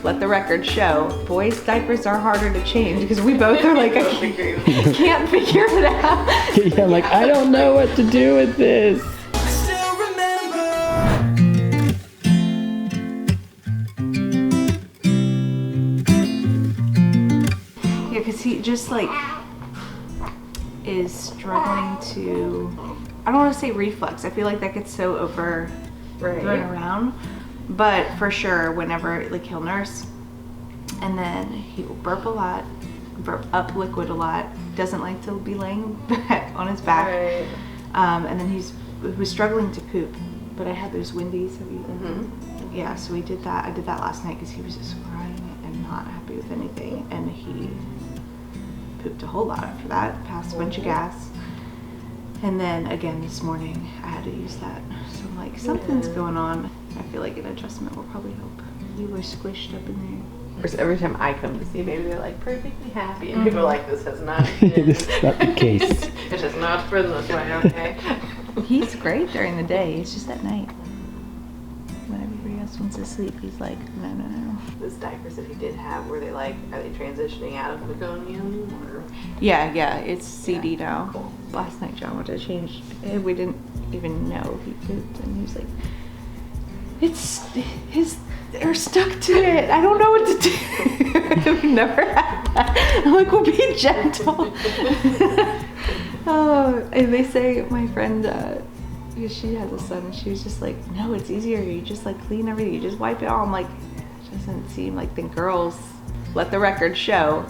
let the record show, boys' diapers are harder to change because we both are like, I can't figure it out. Yeah, I'm like, I don't know what to do with this. Yeah, because he just like is struggling to, I don't want to say reflux. I feel like that gets so thrown around. But for sure, whenever like he'll nurse, and then he will burp a lot, burp up liquid a lot, doesn't like to be laying back on his back. Right. And then he was struggling to poop. But I had those Wendy's. Have you? Yeah, so we did that. I did that last night because he was just crying and not happy with anything, and he pooped a whole lot after that, passed a bunch of gas. And then again this morning I had to use that. So I'm like, something's going on. I feel like an adjustment will probably help. You were squished up in Because every time I come to see a baby, they're like perfectly happy, and people are like, this has not been. This is not the case. It has not been this way, okay? there. He's great during the day. It's just at night. When everybody else wants to sleep, he's like, no. Those diapers that he did have, were they like, are they transitioning out of meconium or? Yeah, it's CD now. Cool. Last night John wanted to change. We didn't even know he pooped, and he was like, they're stuck to it. I don't know what to do. We've never had that. I'm like, well, be gentle. Oh, and they say, my friend, because she has a son, and she was just like, no, it's easier. You just like clean everything. You just wipe it all. I'm like, it doesn't seem like the girls, let the record show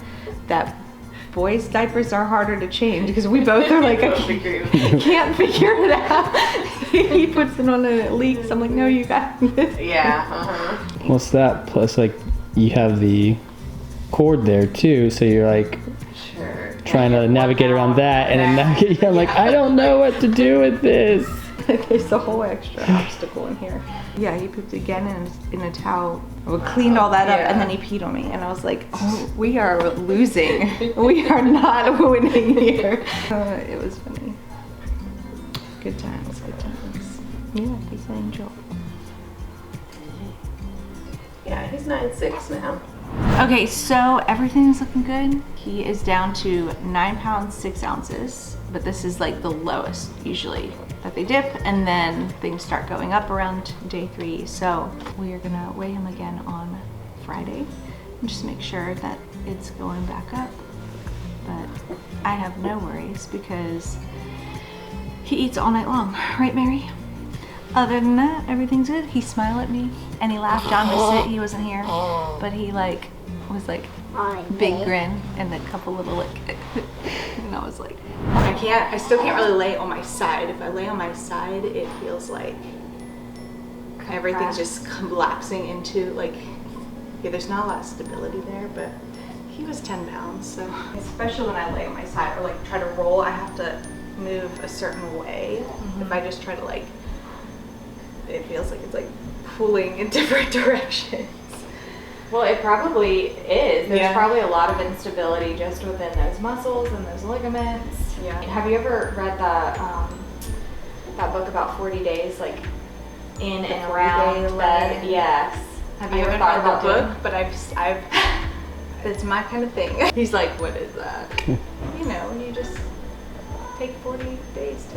that boys' diapers are harder to change because we both are like, I can't figure it out. He puts it on and it leaks. I'm like, no, you got this. Yeah. What's that? Plus, like, you have the cord there too, so you're like Sure. trying to navigate around that, and then navigate. Yeah, I'm like, I don't know what to do with this. There's a whole extra obstacle in here. Yeah, he pooped again in a towel. We cleaned all that up, and then he peed on me, and I was like, oh, we are losing. We are not winning here. It was funny. Good times, good times. Yeah, he's an angel. Yeah, he's 9'6" now. Okay, so everything's looking good. He is down to 9 pounds, 6 ounces, but this is like the lowest usually that they dip, and then things start going up around day 3. So we are gonna weigh him again on Friday and just make sure that it's going back up. But I have no worries because he eats all night long, right, Mary? Other than that, everything's good. He smiled at me and he laughed. John was sick, he wasn't here, but he like was like big grin and a couple little like, and I was like, I still can't really lay on my side. If I lay on my side, it feels like everything's just collapsing into like, yeah, there's not a lot of stability there, but he was 10 pounds, so especially when I lay on my side or like try to roll, I have to move a certain way. If I just try to like, it feels like it's like pulling in different directions. Well, it probably is. There's probably a lot of instability just within those muscles and those ligaments. Yeah. Have you ever read that book about 40 days, like in and around bed? Yes. Have you ever thought about the book? But I've it's my kind of thing. He's like, what is that? You know, when you just take 40 days to.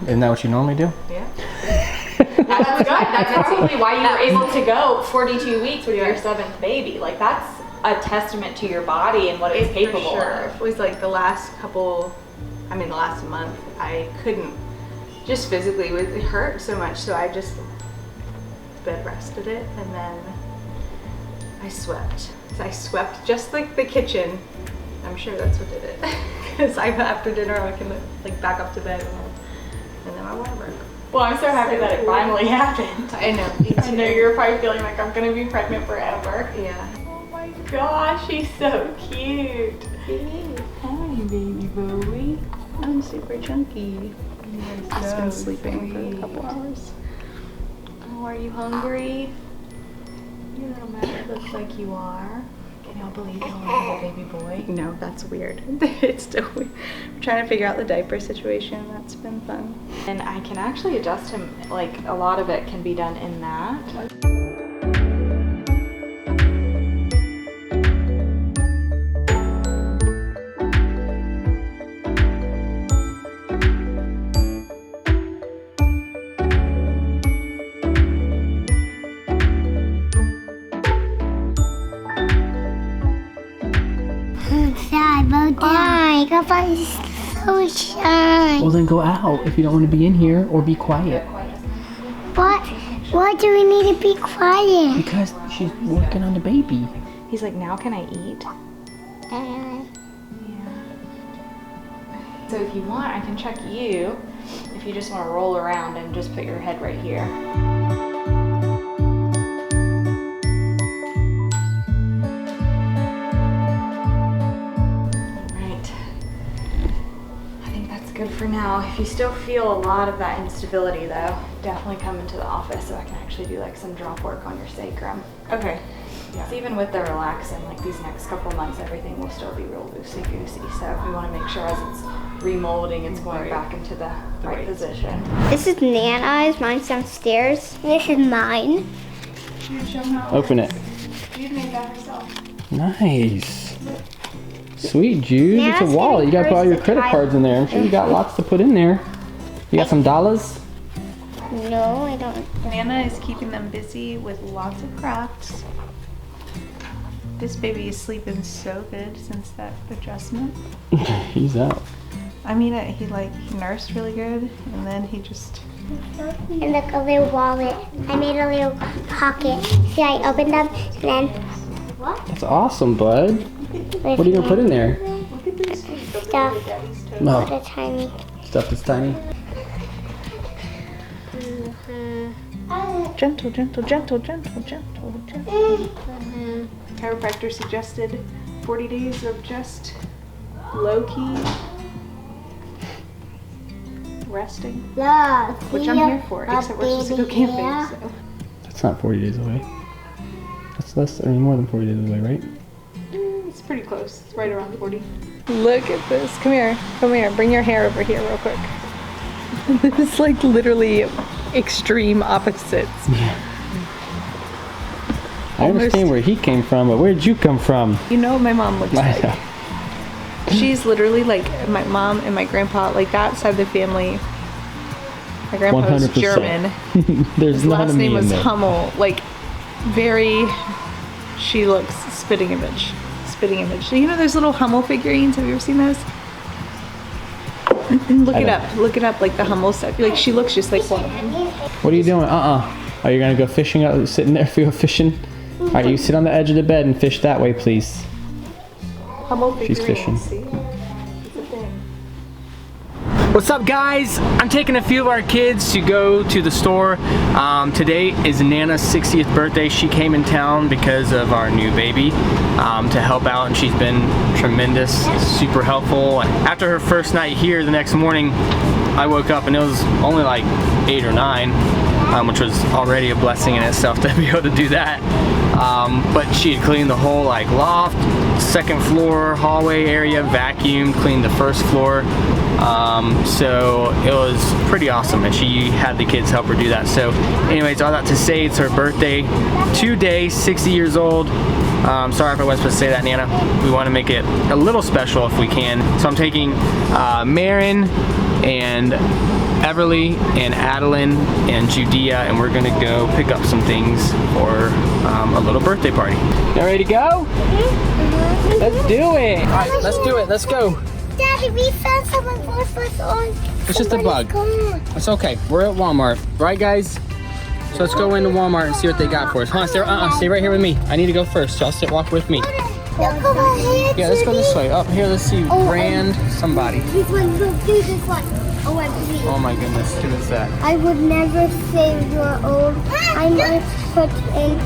Isn't that what you normally do? Yeah. That's good. That's probably why you were able to go 42 weeks with your 7th baby. Like, that's a testament to your body and what it's capable of. It was like the last month, I couldn't, just physically, it hurt so much, so I just bed rested it, and then I swept. So I swept just like the kitchen. I'm sure that's what did it. Because after dinner, I can like back up to bed, and then my water broke. Well, I'm so happy that it finally happened. I know. I know you're probably feeling like I'm gonna be pregnant forever. Yeah. Oh my gosh, he's so cute. Hi, baby boy. I'm super chunky. I've been sleeping for a couple hours. Oh, are you hungry? Your little mouth looks like you are. Can y'all believe y'all have a baby boy? No, that's weird. It's still weird. I'm trying to figure out the diaper situation. That's been fun. And I can actually adjust him, like a lot of it can be done in that. makeup is so shine. Well, then go out if you don't want to be in here, or be quiet. What? Why do we need to be quiet? Because she's working on the baby. He's like, now can I eat? So if you want, I can check you. If you just want to roll around and just put your head right here. Alright. I think that's good for now. If you still feel a lot of that instability though, definitely come into the office so I can actually do like some drop work on your sacrum. Okay. Yeah. So even with the relaxin, like these next couple months, everything will still be real loosey-goosey. So we want to make sure as it's remolding, it's going back into the right position. This is Nana's. Mine's downstairs. This is mine. Open it. Jude made that herself. Nice. Sweet, Jude. It's a Nana's wallet. You got to put all your getting credit hers cards in there. I'm sure you got lots to put in there. You got some dollars? No, I don't. Nana is keeping them busy with lots of crafts. This baby is sleeping so good since that adjustment. He's out. I mean, he nursed really good, and then he just. And look, a little wallet. I made a little pocket. See, I opened up, and then That's awesome, bud. What are you going to put in there? stuff. No. The tiny. Stuff that's tiny. Gentle, gentle, gentle, gentle, gentle, gentle. Chiropractor suggested 40 days of just low-key resting, which I'm here for, except we're supposed to go camping, so. That's not 40 days away. That's less, more than 40 days away, right? It's pretty close. It's right around 40. Look at this. Come here. Come here. Bring your hair over here real quick. This is like literally extreme opposites. Yeah. I understand where he came from, but where did you come from? You know what my mom looks like. She's literally like my mom and my grandpa, like that side of the family. My grandpa was 100%. German. There's His not last a me name in was there. Hummel. Like very, she looks spitting image. Spitting image. So you know those little Hummel figurines? Have you ever seen those? Look it up. Look it up, like the Hummel stuff. Like she looks just like one of them. What are you doing? Are you gonna go fishing? Sitting there if you go fishing? All right, you sit on the edge of the bed and fish that way, please. Hummel She's figurines, fishing. see? It's a thing. What's up, guys? I'm taking a few of our kids to go to the store. Today is Nana's 60th birthday. She came in town because of our new baby to help out, and she's been tremendous, super helpful. After her first night here, the next morning, I woke up and it was only like 8 or 9, which was already a blessing in itself to be able to do that. But she had cleaned the whole like loft, second floor, hallway area, vacuumed, cleaned the first floor. So it was pretty awesome, and she had the kids help her do that. So anyways, all that to say, it's her birthday today, 60 years old. Sorry if I wasn't supposed to say that, Nana. We want to make it a little special if we can. So I'm taking Marin and Everly and Adeline and Judea, and we're gonna go pick up some things for a little birthday party. You ready to go? Let's do it. All right, let's do it. Let's go. Daddy, we found someone for us on. It's just a bug. It's okay. We're at Walmart, right, guys? So let's go into Walmart and see what they got for us. Huh? Stay right here with me. I need to go first. Y'all walk with me. Look over here. Yeah, let's go this way. Up here, let's see. Brand somebody. This one, look, do this one. Oh, I believe. Oh my goodness, who is that? I would never say you're old. I might put in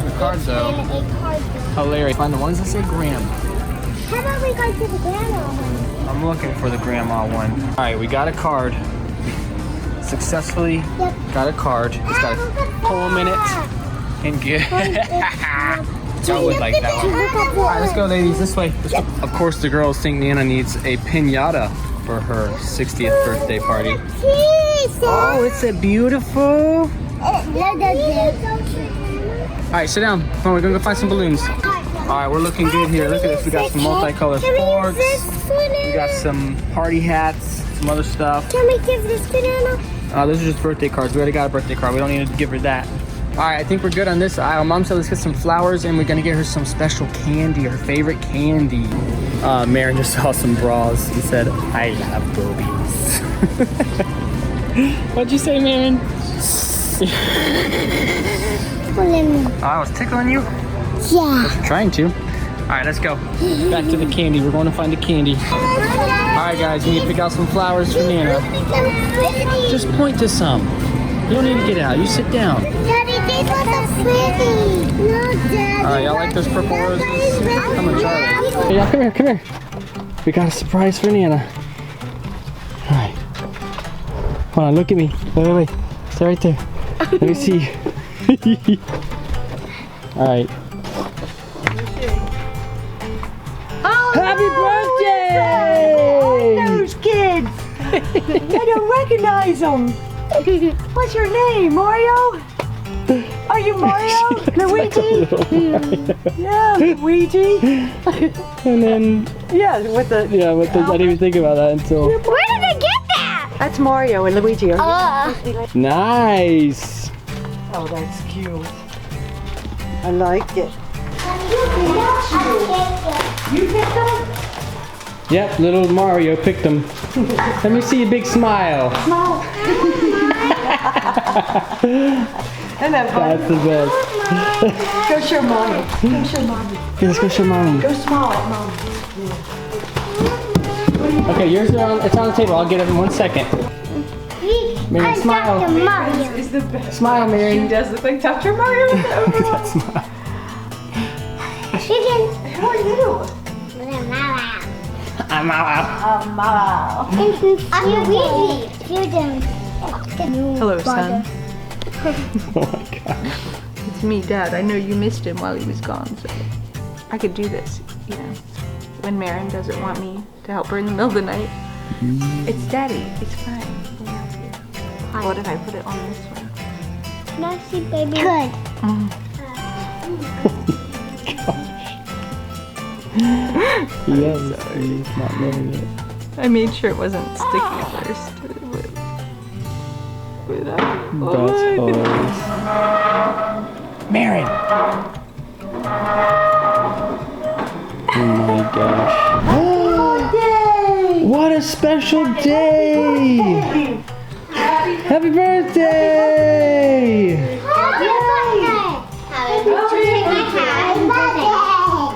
The card though. a card. Hilarious. Find the ones that say Graham. How about we go to the grandma one? I'm looking for the grandma one. All right, we got a card. Successfully got a card. Just gotta pull them in it and get. Y'all would like that one. All right, let's go, ladies. This way. Let's go. Of course, the girls think Nana needs a piñata for her 60th birthday party. Oh, it's a beautiful. All right, sit down. Come on, we're gonna go find some balloons. All right, we're looking good here. Look at this. We got some multicolored forks. We got some party hats, some other stuff. Can we give this banana? Those are just birthday cards. We already got a birthday card. We don't need to give her that. All right, I think we're good on this aisle. Mom said let's get some flowers and we're gonna get her some special candy, her favorite candy. Marin just saw some bras and said, I have boobies. What'd you say, Marin? I was tickling you? Yeah. You're trying to. All right, let's go. Back to the candy. We're going to find the candy. All right, guys, we need to pick out some flowers for Nana. Just point to some. You don't need to get out. You sit down. Daddy, these are so pretty. No, Daddy. All right, y'all like those purple roses? Come on, Charlie. Hey, y'all, come here, come here. We got a surprise for Nana. All right. Hold on, look at me. Wait. Stay right there. Let me see. All right. Happy birthday! Those kids! I don't recognize them. What's your name, Mario? Are you Mario? Luigi? Yeah, Luigi. And then, Yeah, with the. I didn't even think about that until. Where did I get that? That's Mario and Luigi. Are you? Nice! Oh, that's cute. I like it. You picked them? Yep, little Mario picked them. Let me see a big smile. And then That's the best. go show mommy. Go show mommy. Let's go show mommy. Go smile at mommy. Okay, yours are on, it's on the table. I'll get it in 1 second. Mary, smile. Dr. Mario. Is the best. Smile, Mary. He does look like Dr. Mario with the overall. Smile. You can. Who are you? I'm out. I'm Luigi. You don't. Hello, son. Oh my god. It's me, Dad. I know you missed him while he was gone, so I could do this, you know. When Marin doesn't want me to help her in the middle of the night, it's Daddy. It's fine. We'll help you. What if I put it on this one? Nasty baby. Good. Yes, he's not knowing it. I made sure it wasn't sticky first. That's hilarious. Marin! Oh my gosh. What a special day! Happy birthday!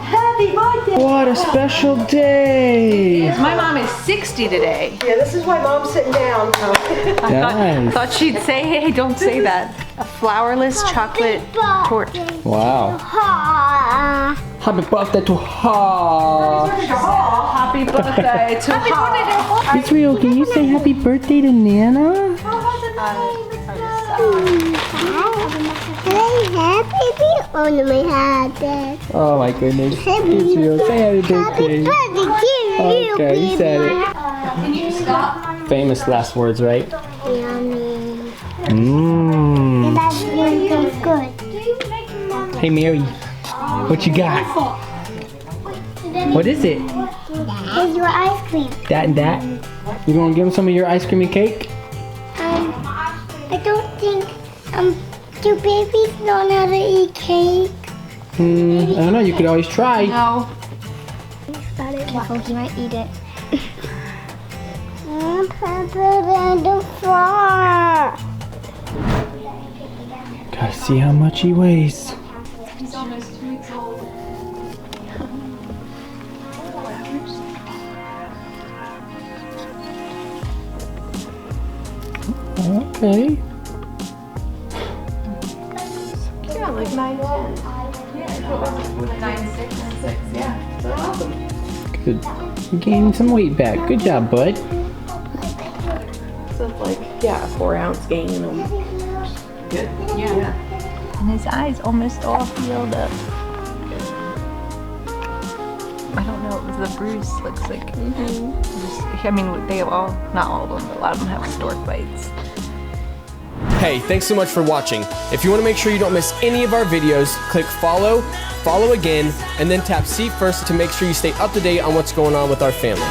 Happy birthday. What a special day! My mom is 60 today. Yeah, this is why mom's sitting down. Nice. Thought she'd say, hey, don't say that. A flourless chocolate torte. Wow. Happy birthday to her. Happy birthday to her. Israel, can you say happy birthday to Nana? Oh no, my hat. Oh my goodness. Israel, say happy birthday. Okay, you said it. Can you stop? Famous last words, right? Yummy. Mmm. That's really good. Hey Mary, what you got? What is it? Here's your ice cream. That and that? You gonna give him some of your ice cream and cake? I don't think do babies know how to eat cake? I don't know, you could always try. No. Careful, he might eat it. The floor. Gotta see how much he weighs. He's almost 2 weeks old. Okay. Yeah, like 9, 10. Yeah, 9, 6, 6. Yeah, that's awesome. Good. You're gaining some weight back. Good job, bud. So it's like, yeah, a 4-ounce gain. Good. Yeah. And his eyes almost all healed up. I don't know what the bruise looks like. I mean, they all, not all of them, but a lot of them have stork bites. Hey, thanks so much for watching. If you want to make sure you don't miss any of our videos, click follow, follow again, and then tap see first to make sure you stay up to date on what's going on with our family.